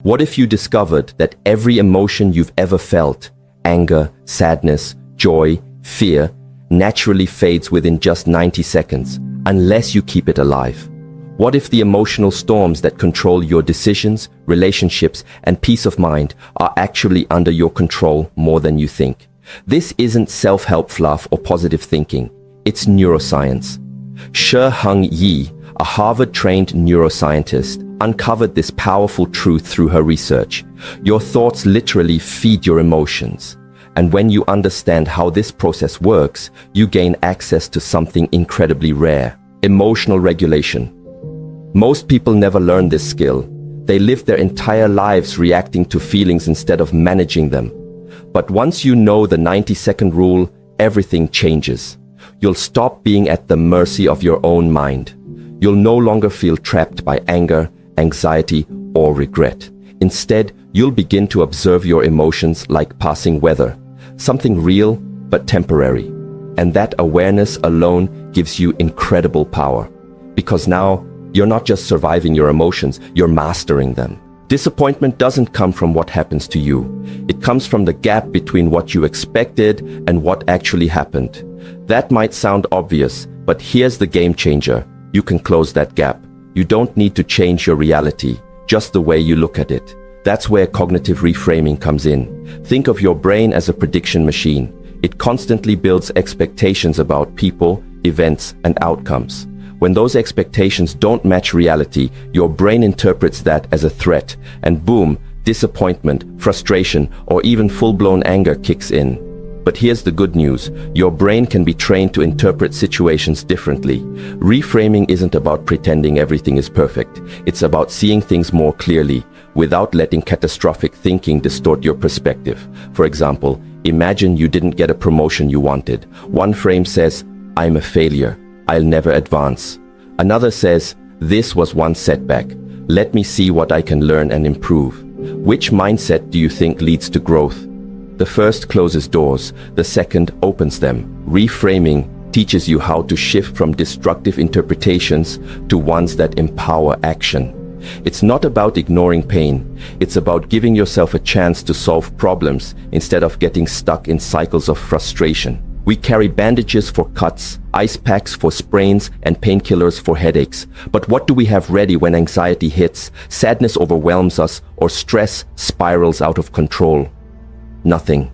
What if you discovered that every emotion you've ever felt, anger, sadness, joy, fear, naturally fades within just 90 seconds, unless you keep it alive? What if the emotional storms that control your decisions, relationships, and peace of mind are actually under your control more than you think? This isn't self-help fluff or positive thinking. It's neuroscience. Shi Heng, a Harvard-trained neuroscientist, uncovered this powerful truth through her research. Your thoughts literally feed your emotions. And when you understand how this process works, you gain access to something incredibly rare: emotional regulation. Most people never learn this skill. They live their entire lives reacting to feelings instead of managing them. But once you know the 90-second rule, everything changes. You'll stop being at the mercy of your own mind. You'll no longer feel trapped by anger, anxiety, or regret. Instead, you'll begin to observe your emotions like passing weather, something real but temporary. And that awareness alone gives you incredible power. Because now, you're not just surviving your emotions, you're mastering them. Disappointment doesn't come from what happens to you. It comes from the gap between what you expected and what actually happened. That might sound obvious, but here's the game changer. You can close that gap. You don't need to change your reality, just the way you look at it. That's where cognitive reframing comes in. Think of your brain as a prediction machine. It constantly builds expectations about people, events, and outcomes. When those expectations don't match reality, your brain interprets that as a threat, and boom, disappointment, frustration, or even full-blown anger kicks in. But here's the good news. Your brain can be trained to interpret situations differently. Reframing isn't about pretending everything is perfect. It's about seeing things more clearly, without letting catastrophic thinking distort your perspective. For example, imagine you didn't get a promotion you wanted. One frame says, "I'm a failure. I'll never advance." Another says, "This was one setback. Let me see what I can learn and improve." Which mindset do you think leads to growth? The first closes doors, the second opens them. Reframing teaches you how to shift from destructive interpretations to ones that empower action. It's not about ignoring pain. It's about giving yourself a chance to solve problems instead of getting stuck in cycles of frustration. We carry bandages for cuts, ice packs for sprains, and painkillers for headaches. But what do we have ready when anxiety hits, sadness overwhelms us, or stress spirals out of control? Nothing.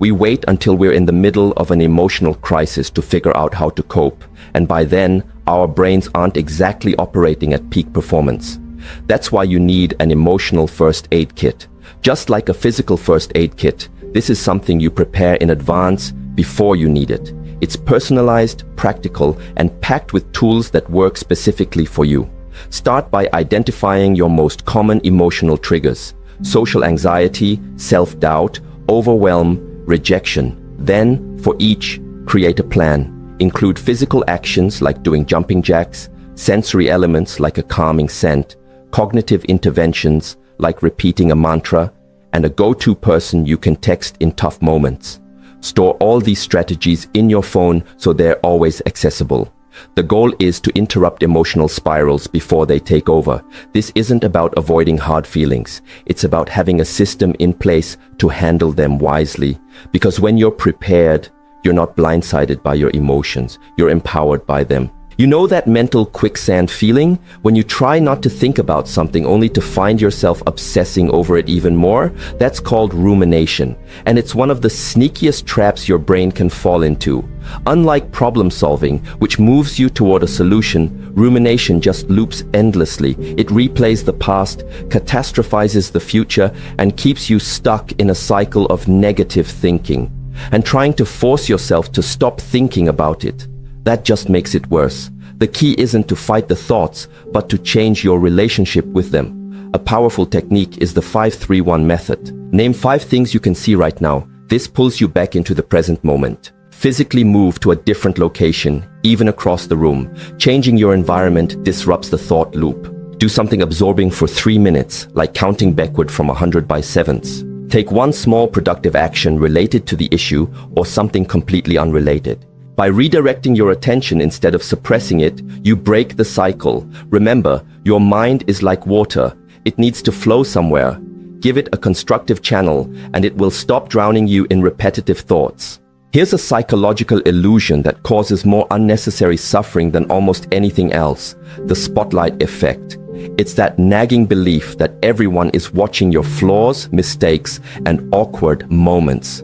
We wait until we're in the middle of an emotional crisis to figure out how to cope, and by then, our brains aren't exactly operating at peak performance. That's why you need an emotional first aid kit. Just like a physical first aid kit, this is something you prepare in advance before you need it. It's personalized, practical, and packed with tools that work specifically for you. Start by identifying your most common emotional triggers: social anxiety, self-doubt, overwhelm, rejection. Then, for each, create a plan. Include physical actions like doing jumping jacks, sensory elements like a calming scent, cognitive interventions like repeating a mantra, and a go-to person you can text in tough moments. Store all these strategies in your phone so they're always accessible. The goal is to interrupt emotional spirals before they take over. This isn't about avoiding hard feelings. It's about having a system in place to handle them wisely. Because when you're prepared, you're not blindsided by your emotions. You're empowered by them. You know that mental quicksand feeling? When you try not to think about something only to find yourself obsessing over it even more? That's called rumination. And it's one of the sneakiest traps your brain can fall into. Unlike problem solving, which moves you toward a solution, rumination just loops endlessly. It replays the past, catastrophizes the future, and keeps you stuck in a cycle of negative thinking. And trying to force yourself to stop thinking about it, that just makes it worse. The key isn't to fight the thoughts, but to change your relationship with them. A powerful technique is the 5-3-1 method. Name 5 things you can see right now. This pulls you back into the present moment. Physically move to a different location, even across the room. Changing your environment disrupts the thought loop. Do something absorbing for 3 minutes, like counting backward from 100 by sevens. Take one small productive action related to the issue or something completely unrelated. By redirecting your attention instead of suppressing it, you break the cycle. Remember, your mind is like water. It needs to flow somewhere. Give it a constructive channel, and it will stop drowning you in repetitive thoughts. Here's a psychological illusion that causes more unnecessary suffering than almost anything else: the spotlight effect. It's that nagging belief that everyone is watching your flaws, mistakes, and awkward moments.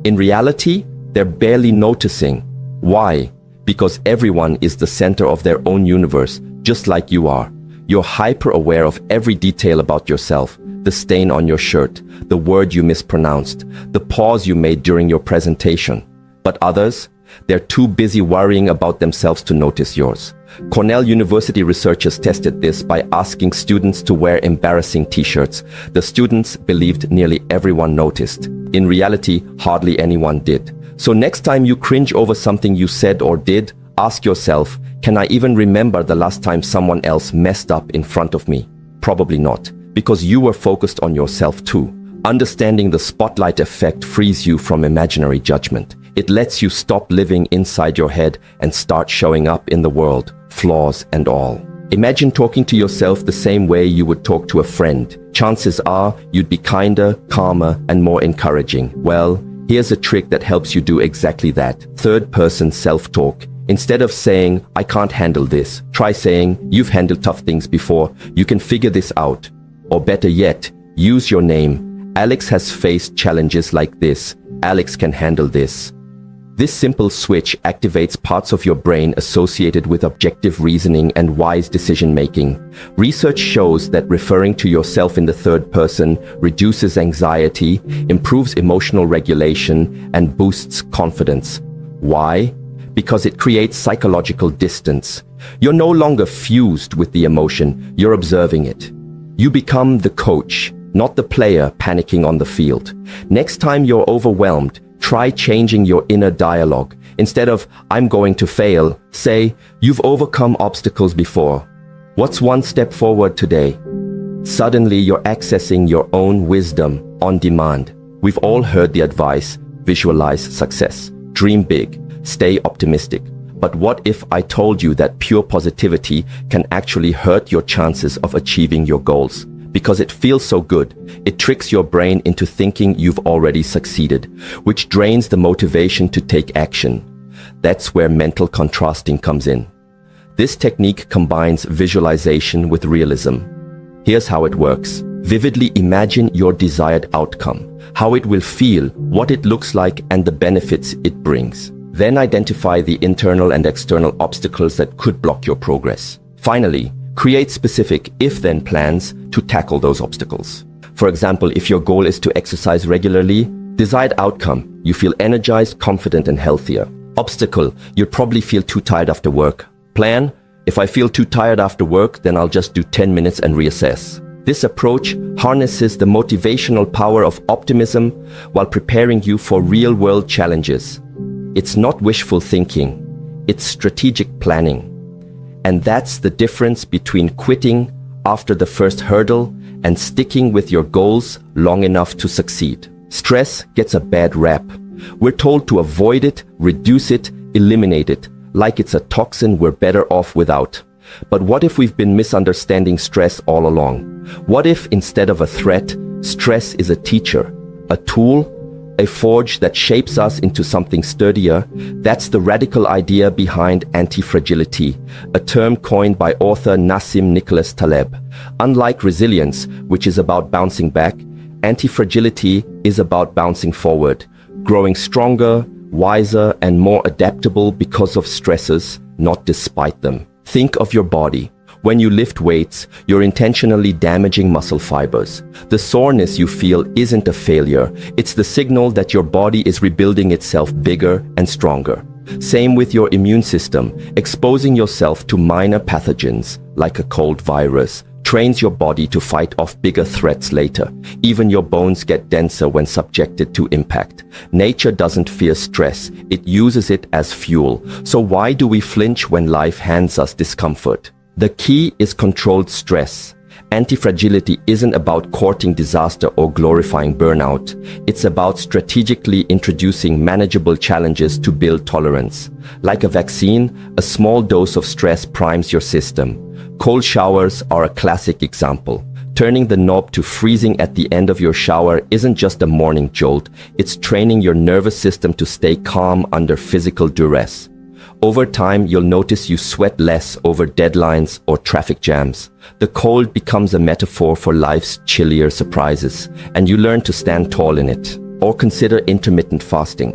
In reality, they're barely noticing. Why? Because everyone is the center of their own universe, just like you are. You're hyper-aware of every detail about yourself: the stain on your shirt, the word you mispronounced, the pause you made during your presentation. But others? They're too busy worrying about themselves to notice yours. Cornell University researchers tested this by asking students to wear embarrassing t-shirts. The students believed nearly everyone noticed. In reality, hardly anyone did. So next time you cringe over something you said or did, ask yourself, can I even remember the last time someone else messed up in front of me? Probably not, because you were focused on yourself too. Understanding the spotlight effect frees you from imaginary judgment. It lets you stop living inside your head and start showing up in the world, flaws and all. Imagine talking to yourself the same way you would talk to a friend. Chances are you'd be kinder, calmer, and more encouraging. Well, here's a trick that helps you do exactly that. Third-person self-talk. Instead of saying, I can't handle this, try saying, you've handled tough things before, you can figure this out. Or better yet, use your name. Alex has faced challenges like this. Alex can handle this. This simple switch activates parts of your brain associated with objective reasoning and wise decision-making. Research shows that referring to yourself in the third person reduces anxiety, improves emotional regulation, and boosts confidence. Why? Because it creates psychological distance. You're no longer fused with the emotion, you're observing it. You become the coach, not the player panicking on the field. Next time you're overwhelmed, try changing your inner dialogue. Instead of, I'm going to fail, say, you've overcome obstacles before. What's one step forward today? Suddenly you're accessing your own wisdom on demand. We've all heard the advice, visualize success, dream big, stay optimistic. But what if I told you that pure positivity can actually hurt your chances of achieving your goals? Because it feels so good, it tricks your brain into thinking you've already succeeded, which drains the motivation to take action. That's where mental contrasting comes in. This technique combines visualization with realism. Here's how it works. Vividly imagine your desired outcome, how it will feel, what it looks like, and the benefits it brings. Then identify the internal and external obstacles that could block your progress. Finally, create specific if-then plans to tackle those obstacles. For example, if your goal is to exercise regularly, desired outcome, you feel energized, confident, and healthier. Obstacle, you'll probably feel too tired after work. Plan, if I feel too tired after work, then I'll just do 10 minutes and reassess. This approach harnesses the motivational power of optimism while preparing you for real-world challenges. It's not wishful thinking, it's strategic planning. And that's the difference between quitting after the first hurdle and sticking with your goals long enough to succeed. Stress gets a bad rap. We're told to avoid it, reduce it, eliminate it, like it's a toxin we're better off without. But what if we've been misunderstanding stress all along? What if instead of a threat, stress is a teacher, a tool, a forge that shapes us into something sturdier? That's the radical idea behind anti-fragility, a term coined by author Nassim Nicholas Taleb. Unlike resilience, which is about bouncing back, anti-fragility is about bouncing forward, growing stronger, wiser, and more adaptable because of stresses, not despite them. Think of your body. When you lift weights, you're intentionally damaging muscle fibers. The soreness you feel isn't a failure. It's the signal that your body is rebuilding itself bigger and stronger. Same with your immune system. Exposing yourself to minor pathogens, like a cold virus, trains your body to fight off bigger threats later. Even your bones get denser when subjected to impact. Nature doesn't fear stress. It uses it as fuel. So why do we flinch when life hands us discomfort? The key is controlled stress. Anti-fragility isn't about courting disaster or glorifying burnout. It's about strategically introducing manageable challenges to build tolerance. Like a vaccine, a small dose of stress primes your system. Cold showers are a classic example. Turning the knob to freezing at the end of your shower isn't just a morning jolt, it's training your nervous system to stay calm under physical duress. Over time, you'll notice you sweat less over deadlines or traffic jams. The cold becomes a metaphor for life's chillier surprises, and you learn to stand tall in it. Or consider intermittent fasting.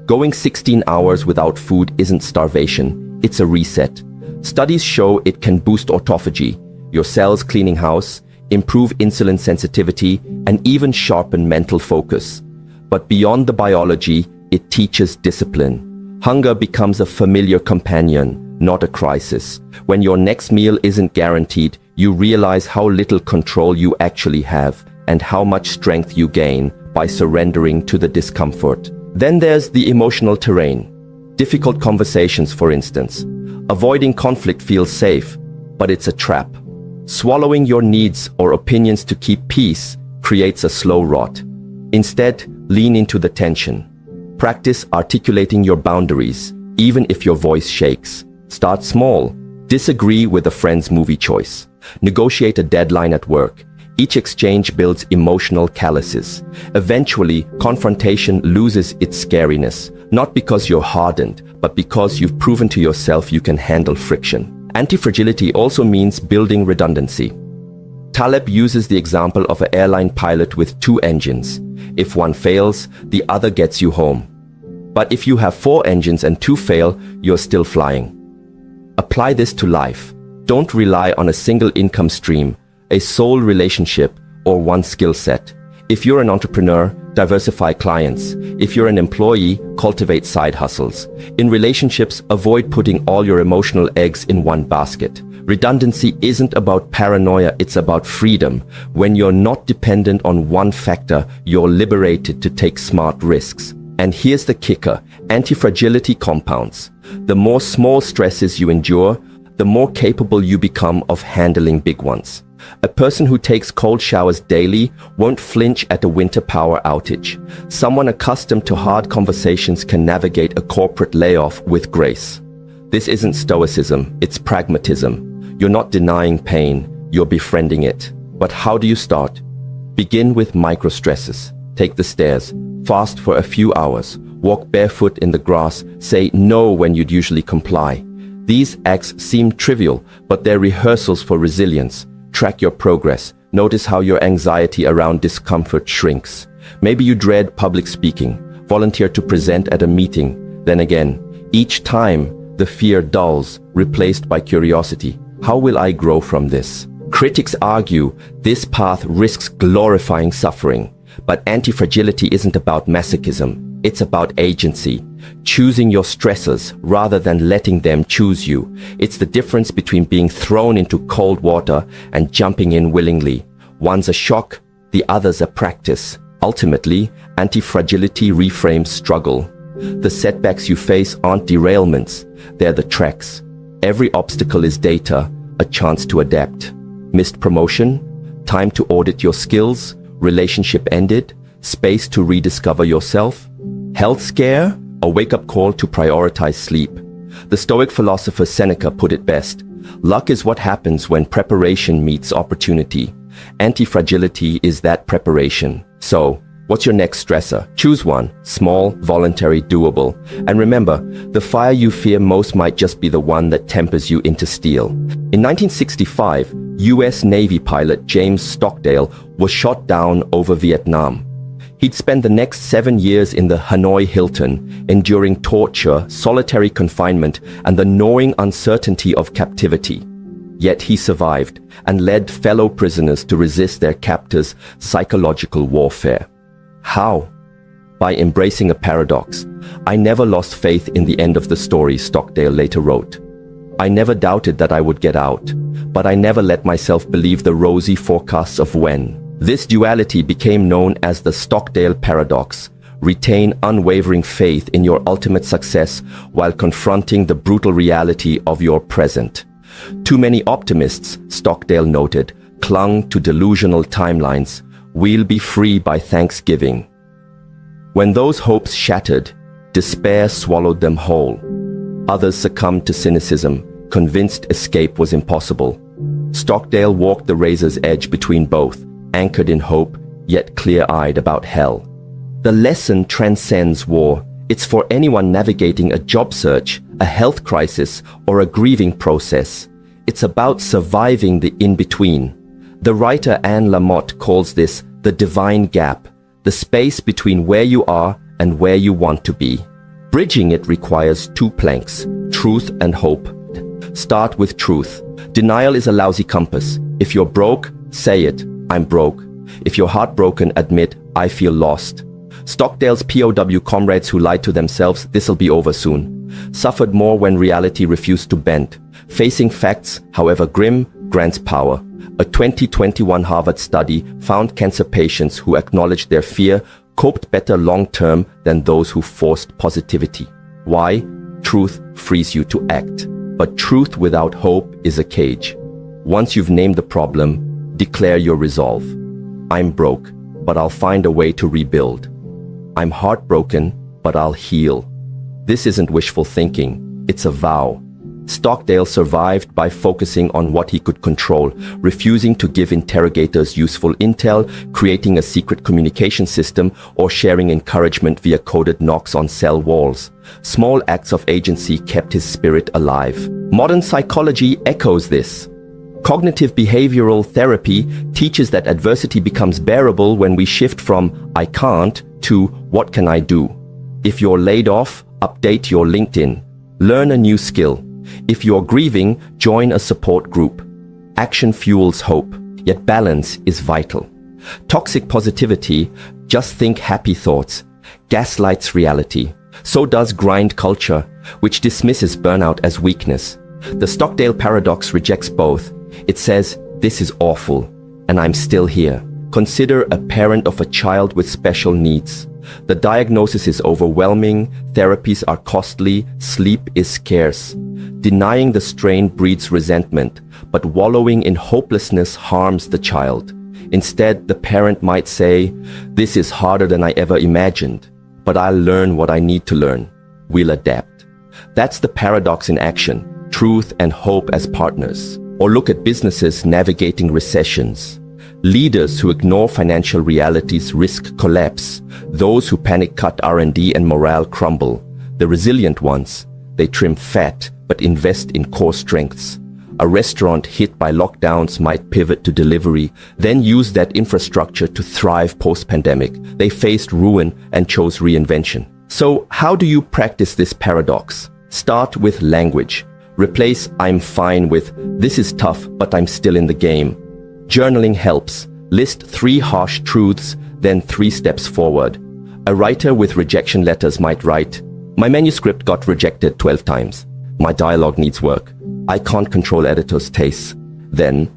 Going 16 hours without food isn't starvation, it's a reset. Studies show it can boost autophagy, your cells cleaning house, improve insulin sensitivity, and even sharpen mental focus. But beyond the biology, it teaches discipline. Hunger becomes a familiar companion, not a crisis. When your next meal isn't guaranteed, you realize how little control you actually have and how much strength you gain by surrendering to the discomfort. Then there's the emotional terrain. Difficult conversations, for instance. Avoiding conflict feels safe, but it's a trap. Swallowing your needs or opinions to keep peace creates a slow rot. Instead, lean into the tension. Practice articulating your boundaries, even if your voice shakes. Start small. Disagree with a friend's movie choice. Negotiate a deadline at work. Each exchange builds emotional calluses. Eventually, confrontation loses its scariness, not because you're hardened, but because you've proven to yourself you can handle friction. Anti-fragility also means building redundancy. Taleb uses the example of an airline pilot with 2 engines. If one fails, the other gets you home. But if you have 4 engines and 2 fail, you're still flying. Apply this to life. Don't rely on a single income stream, a sole relationship, or one skill set. If you're an entrepreneur, diversify clients. If you're an employee, cultivate side hustles. In relationships, avoid putting all your emotional eggs in one basket. Redundancy isn't about paranoia, it's about freedom. When you're not dependent on one factor, you're liberated to take smart risks. And here's the kicker, anti-fragility compounds. The more small stresses you endure, the more capable you become of handling big ones. A person who takes cold showers daily won't flinch at a winter power outage. Someone accustomed to hard conversations can navigate a corporate layoff with grace. This isn't stoicism, it's pragmatism. You're not denying pain, you're befriending it. But how do you start? Begin with micro stresses. Take the stairs, fast for a few hours, walk barefoot in the grass, say no when you'd usually comply. These acts seem trivial, but they're rehearsals for resilience. Track your progress. Notice how your anxiety around discomfort shrinks. Maybe you dread public speaking. Volunteer to present at a meeting. Then again, each time the fear dulls, replaced by curiosity. How will I grow from this? Critics argue this path risks glorifying suffering. But anti-fragility isn't about masochism. It's about agency. Choosing your stressors rather than letting them choose you. It's the difference between being thrown into cold water and jumping in willingly. One's a shock, the other's a practice. Ultimately, anti-fragility reframes struggle. The setbacks you face aren't derailments, they're the tracks. Every obstacle is data, a chance to adapt. Missed promotion, time to audit your skills, relationship ended, space to rediscover yourself. Health scare, a wake-up call to prioritize sleep. The Stoic philosopher Seneca put it best. Luck is what happens when preparation meets opportunity. Anti-fragility is that preparation. So, what's your next stressor? Choose one, small, voluntary, doable. And remember, the fire you fear most might just be the one that tempers you into steel. In 1965, US Navy pilot James Stockdale was shot down over Vietnam. He'd spend the next 7 years in the Hanoi Hilton, enduring torture, solitary confinement, and the gnawing uncertainty of captivity. Yet he survived and led fellow prisoners to resist their captors' psychological warfare. How? By embracing a paradox. I never lost faith in the end of the story, Stockdale later wrote. I never doubted that I would get out, but I never let myself believe the rosy forecasts of when. This duality became known as the Stockdale paradox. Retain unwavering faith in your ultimate success while confronting the brutal reality of your present. Too many optimists, Stockdale noted, clung to delusional timelines. We'll be free by Thanksgiving. When those hopes shattered, despair swallowed them whole. Others succumbed to cynicism, convinced escape was impossible. Stockdale walked the razor's edge between both, anchored in hope, yet clear-eyed about hell. The lesson transcends war. It's for anyone navigating a job search, a health crisis, or a grieving process. It's about surviving the in-between. The writer Anne Lamott calls this the divine gap, the space between where you are and where you want to be. Bridging it requires two planks, truth and hope. Start with truth. Denial is a lousy compass. If you're broke, say it, I'm broke. If you're heartbroken, admit, I feel lost. Stockdale's POW comrades who lied to themselves, this'll be over soon, suffered more when reality refused to bend. Facing facts, however grim, grants power. A 2021 Harvard study found cancer patients who acknowledged their fear coped better long-term than those who forced positivity. Why? Truth frees you to act. But truth without hope is a cage. Once you've named the problem, declare your resolve. I'm broke, but I'll find a way to rebuild. I'm heartbroken, but I'll heal. This isn't wishful thinking, it's a vow. Stockdale survived by focusing on what he could control, refusing to give interrogators useful intel, creating a secret communication system, or sharing encouragement via coded knocks on cell walls. Small acts of agency kept his spirit alive. Modern psychology echoes this. Cognitive behavioral therapy teaches that adversity becomes bearable when we shift from "I can't" to "What can I do?" If you're laid off, update your LinkedIn. Learn a new skill. If you're grieving, join a support group. Action fuels hope, yet balance is vital. Toxic positivity, just think happy thoughts, gaslights reality. So does grind culture, which dismisses burnout as weakness. The Stockdale paradox rejects both. It says, this is awful, and I'm still here. Consider a parent of a child with special needs. The diagnosis is overwhelming, therapies are costly, sleep is scarce. Denying the strain breeds resentment, but wallowing in hopelessness harms the child. Instead, the parent might say, this is harder than I ever imagined, but I'll learn what I need to learn. We'll adapt. That's the paradox in action, truth and hope as partners. Or look at businesses navigating recessions. Leaders who ignore financial realities risk collapse. Those who panic cut R&D and morale crumble. The resilient ones, they trim fat but invest in core strengths. A restaurant hit by lockdowns might pivot to delivery, then use that infrastructure to thrive post-pandemic. They faced ruin and chose reinvention. So how do you practice this paradox? Start with language. Replace "I'm fine" with "This is tough, but I'm still in the game." Journaling helps. List 3 harsh truths, then 3 steps forward. A writer with rejection letters might write, "My manuscript got rejected 12 times. My dialogue needs work. I can't control editors' tastes." Then,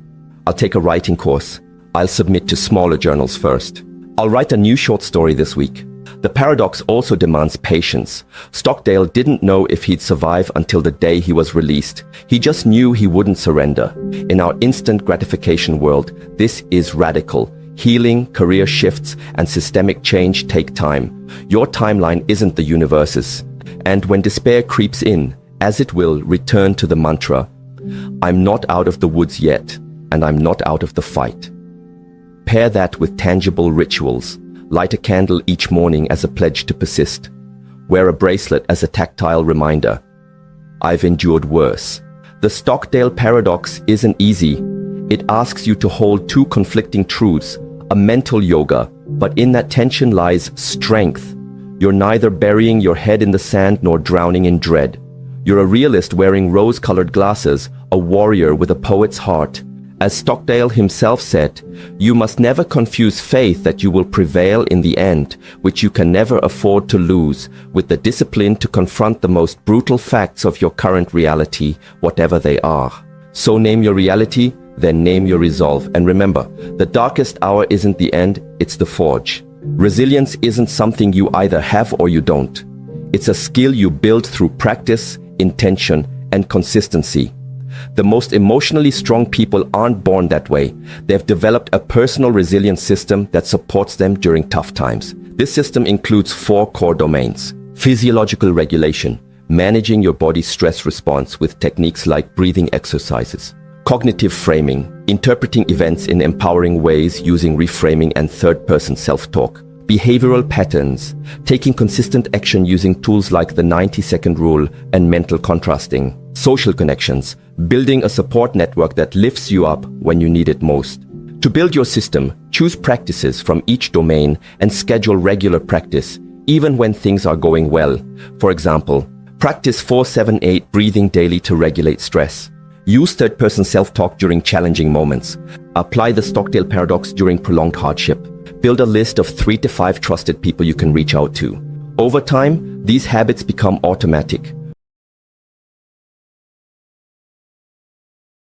"I'll take a writing course. I'll submit to smaller journals first. I'll write a new short story this week." The paradox also demands patience. Stockdale didn't know if he'd survive until the day he was released. He just knew he wouldn't surrender. In our instant gratification world, this is radical. Healing, career shifts, and systemic change take time. Your timeline isn't the universe's. And when despair creeps in, as it will, return to the mantra, "I'm not out of the woods yet, and I'm not out of the fight." Pair that with tangible rituals. Light a candle each morning as a pledge to persist. Wear a bracelet as a tactile reminder. I've endured worse. The Stockdale paradox isn't easy. It asks you to hold 2 conflicting truths, a mental yoga, but in that tension lies strength. You're neither burying your head in the sand nor drowning in dread. You're a realist wearing rose-colored glasses, a warrior with a poet's heart. As Stockdale himself said, you must never confuse faith that you will prevail in the end, which you can never afford to lose, with the discipline to confront the most brutal facts of your current reality, whatever they are. So name your reality, then name your resolve. And remember, the darkest hour isn't the end, it's the forge. Resilience isn't something you either have or you don't. It's a skill you build through practice, intention, and consistency. The most emotionally strong people aren't born that way. They've developed a personal resilience system that supports them during tough times. This system includes 4 core domains. Physiological regulation, managing your body's stress response with techniques like breathing exercises. Cognitive framing, interpreting events in empowering ways using reframing and third-person self-talk. Behavioral patterns, taking consistent action using tools like the 90-second rule and mental contrasting. Social connections, building a support network that lifts you up when you need it most. To build your system, choose practices from each domain and schedule regular practice, even when things are going well. For example, practice 4-7-8 breathing daily to regulate stress. Use third-person self-talk during challenging moments. Apply the Stockdale paradox during prolonged hardship. Build a list of 3 to 5 trusted people you can reach out to. Over time, these habits become automatic.